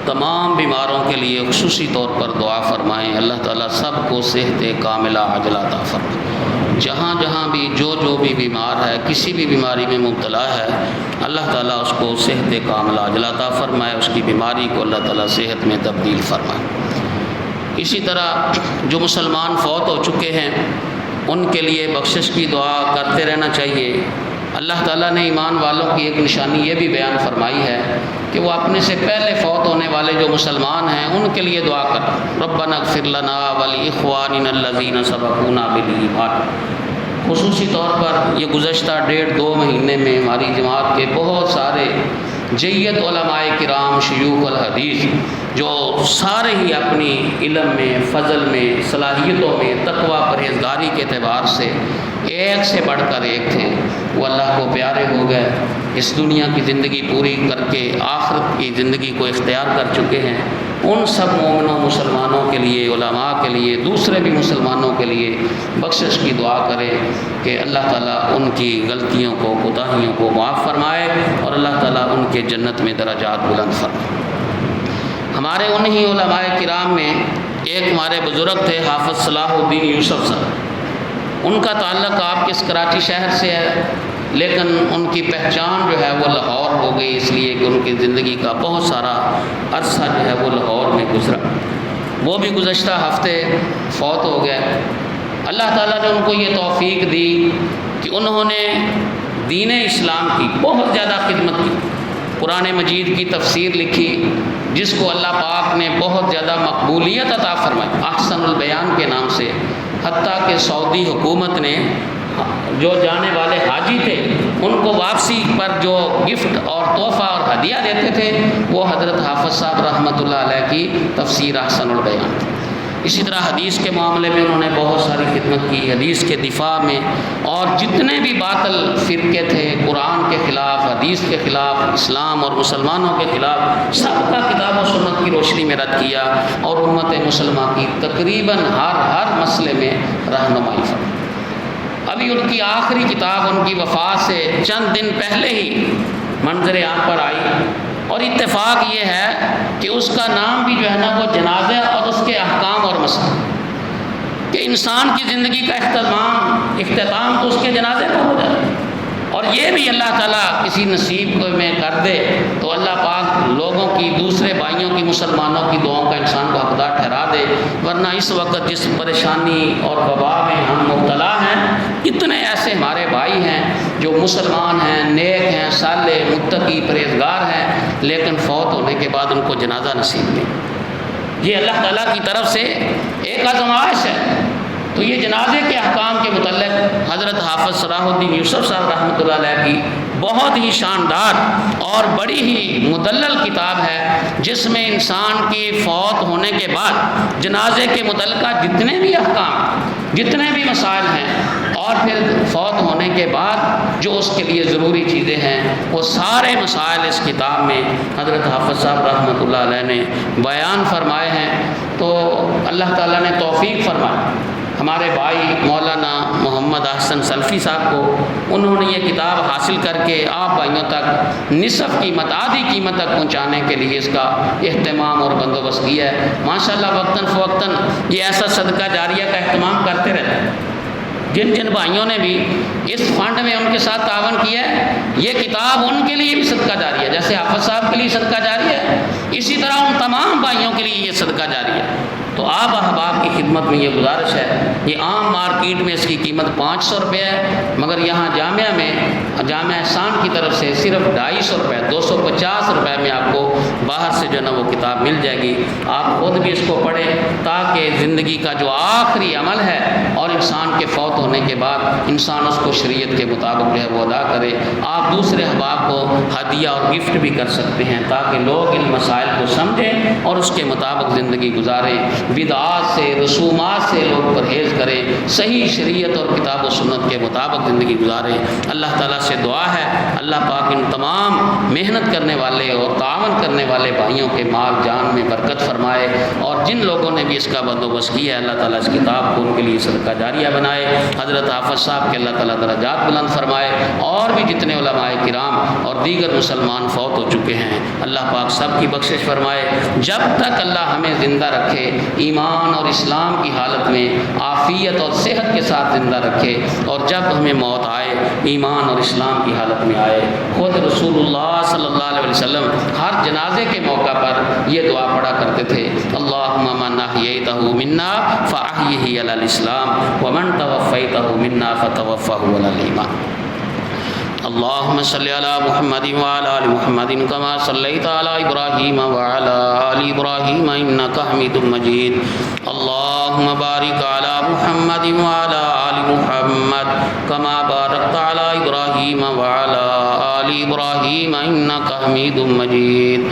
تمام بیماروں کے لیے خصوصی طور پر دعا فرمائیں۔ اللہ تعالیٰ سب کو صحت کاملہ عاجلہ عطا فرمائے۔ جہاں جہاں بھی جو بھی بیمار ہے، کسی بھی بیماری میں مبتلا ہے، اللہ تعالیٰ اس کو صحت کاملہ عاجلہ عطا فرمائے، اس کی بیماری کو اللہ تعالیٰ صحت میں تبدیل فرمائے۔ اسی طرح جو مسلمان فوت ہو چکے ہیں ان کے لیے بخشش کی دعا کرتے رہنا چاہیے۔ اللہ تعالیٰ نے ایمان والوں کی ایک نشانی یہ بھی بیان فرمائی ہے کہ وہ اپنے سے پہلے فوت ہونے والے جو مسلمان ہیں ان کے لیے دعا کریں، ربنا اغفر لنا ولاخواننا الذین سبقونا بالایمان۔ خصوصی طور پر یہ گزشتہ 1.5-2 مہینے میں ہماری جماعت کے بہت سارے جید علماء کرام شیوخ الحدیث جو سارے ہی اپنی علم میں، فضل میں، صلاحیتوں میں، تقوی پرہیزگاری کے اعتبار سے ایک سے بڑھ کر ایک تھے، وہ اللہ کو پیارے ہو گئے، اس دنیا کی زندگی پوری کر کے آخرت کی زندگی کو اختیار کر چکے ہیں۔ ان سب مومنوں مسلمانوں کے لیے، علماء کے لیے، دوسرے بھی مسلمانوں کے لیے بخشش کی دعا کرے کہ اللہ تعالیٰ ان کی غلطیوں کو، کوتاہیوں کو معاف فرمائے اور اللہ تعالیٰ ان کے جنت میں درجات بلند فرمائے۔ ہمارے انہی علماء کرام میں ایک ہمارے بزرگ تھے حافظ صلاح الدین یوسف صاحب، ان کا تعلق آپ کے اس کراچی شہر سے ہے، لیکن ان کی پہچان جو ہے وہ لاہور ہو گئی، اس لیے کہ ان کی زندگی کا بہت سارا عرصہ جو ہے وہ لاہور میں گزرا۔ وہ بھی گزشتہ ہفتے فوت ہو گئے۔ اللہ تعالیٰ نے ان کو یہ توفیق دی کہ انہوں نے دین اسلام کی بہت زیادہ خدمت کی، قرآن مجید کی تفسیر لکھی جس کو اللہ پاک نے بہت زیادہ مقبولیت عطا فرمائی احسن البیان کے نام سے، حتیٰ کہ سعودی حکومت نے جو جانے والے حاجی تھے ان کو واپسی پر جو گفٹ اور تحفہ اور ہدیہ دیتے تھے وہ حضرت حافظ صاحب رحمۃ اللہ علیہ کی تفسیر احسن البیان تھی۔ اسی طرح حدیث کے معاملے میں انہوں نے بہت ساری خدمت کی، حدیث کے دفاع میں، اور جتنے بھی باطل فرقے تھے قرآن کے خلاف، حدیث کے خلاف، اسلام اور مسلمانوں کے خلاف، سب کا کتاب و سنت کی روشنی میں رد کیا اور امت مسلمہ کی تقریباً ہر مسئلے میں رہنمائی فرمائی۔ ابھی ان کی آخری کتاب ان کی وفات سے چند دن پہلے ہی منظر عام پر آئی، اور اتفاق یہ ہے کہ اس کا نام بھی جو ہے نا وہ جنازہ اور اس کے احکام اور مسائل، کہ انسان کی زندگی کا اختتام تو اس کے جنازے پر ہو جائے، اور یہ بھی اللہ تعالیٰ کسی نصیب میں کر دے تو اللہ پاک لوگوں کی، دوسرے بھائیوں کی، مسلمانوں کی دعاؤں کا انسان کو حقدار ٹھہرا دے۔ ورنہ اس وقت جس پریشانی اور وبا میں ہم مبتلا ہیں، کتنے ایسے ہمارے بھائی ہیں جو مسلمان ہیں، نیک ہیں، صالح، متقی، پرہیزگار ہیں، لیکن فوت ہونے کے بعد ان کو جنازہ نصیب نہیں۔ یہ اللہ تعالیٰ کی طرف سے ایک آزمائش ہے۔ تو یہ جنازے کے احکام کے متعلق حضرت حافظ صلاح الدین یوسف صاحب رحمۃ اللہ علیہ کی بہت ہی شاندار اور بڑی ہی مدلل کتاب ہے، جس میں انسان کی فوت ہونے کے بعد جنازے کے متعلقہ جتنے بھی احکام، جتنے بھی مسائل ہیں، اور پھر فوت ہونے کے بعد جو اس کے لیے ضروری چیزیں ہیں، وہ سارے مسائل اس کتاب میں حضرت حافظ صاحب رحمۃ اللہ علیہ نے بیان فرمائے ہیں۔ تو اللہ تعالیٰ نے توفیق فرمایا ہمارے بھائی مولانا محمد احسن سلفی صاحب کو، انہوں نے یہ کتاب حاصل کر کے آپ بھائیوں تک نصف قیمت، آدھی قیمت تک پہنچانے کے لیے اس کا اہتمام اور بندوبست کیا ہے۔ ماشاءاللہ وقتاً فوقتاً یہ ایسا صدقہ جاریہ کا اہتمام کرتے رہتے ہیں۔ جن بھائیوں نے بھی اس فنڈ میں ان کے ساتھ تعاون کیا ہے، یہ کتاب ان کے لیے بھی صدقہ جاریہ ہے، جیسے حافظ صاحب کے لیے صدقہ جاریہ ہے، اسی طرح ان تمام بھائیوں کے لیے یہ صدقہ جاریہ ہے۔ تو آپ احباب کی خدمت میں یہ گزارش ہے، یہ عام مارکیٹ میں اس کی قیمت 500 روپے ہے، مگر یہاں جامعہ میں، جامعہ احسان کی طرف سے صرف 250 روپے، 250 روپے میں آپ کو باہر سے جو ہے نا وہ کتاب مل جائے گی۔ آپ خود بھی اس کو پڑھیں تاکہ زندگی کا جو آخری عمل ہے اور انسان کے فوت ہونے کے بعد انسان اس کو شریعت کے مطابق جو ہے وہ ادا کرے۔ آپ دوسرے احباب کو ہدیہ اور گفٹ بھی کر سکتے ہیں تاکہ لوگ ان مسائل کو سمجھیں اور اس کے مطابق زندگی گزاریں، بدعات سے، رسومات سے لوگ پرہیز کریں، صحیح شریعت اور کتاب و سنت کے مطابق زندگی گزاریں۔ اللہ تعالیٰ سے دعا ہے اللہ پاک ان تمام محنت کرنے والے اور تعاون کرنے والے بھائیوں کے مال جان میں برکت فرمائے، اور جن لوگوں نے بھی اس کا بندوبست کیا ہے اللہ تعالیٰ اس کتاب کو ان کے لیے صدقہ جاریہ بنائے۔ حضرت حافظ صاحب کے اللہ تعالیٰ درجات بلند فرمائے، اور بھی جتنے علماء کرام اور دیگر مسلمان فوت ہو چکے ہیں اللہ پاک سب کی بخشش فرمائے۔ جب تک اللہ ہمیں زندہ رکھے ایمان اور اسلام کی حالت میں عافیت اور صحت کے ساتھ زندہ رکھے، اور جب ہمیں موت آئے ایمان اور اسلام کی حالت میں آئے۔ خود رسول اللہ صلی اللہ علیہ وسلم ہر جنازے کے موقع پر یہ دعا پڑھا کرتے تھے، اللہم من احییتہ منا فاحیہ علی الاسلام ومن توفیتہ منا فتوفہ علی الایمان۔ اللہم صلی علی محمد وعلی آل محمد کما صلیت علی ابراہیم وعلی آل ابراہیم انک حمید مجید۔ اللہم بارک علی محمد وعلی آل محمد کما بارکت علی ابراہیم وعلی آل ابراہیم انک حمید مجید۔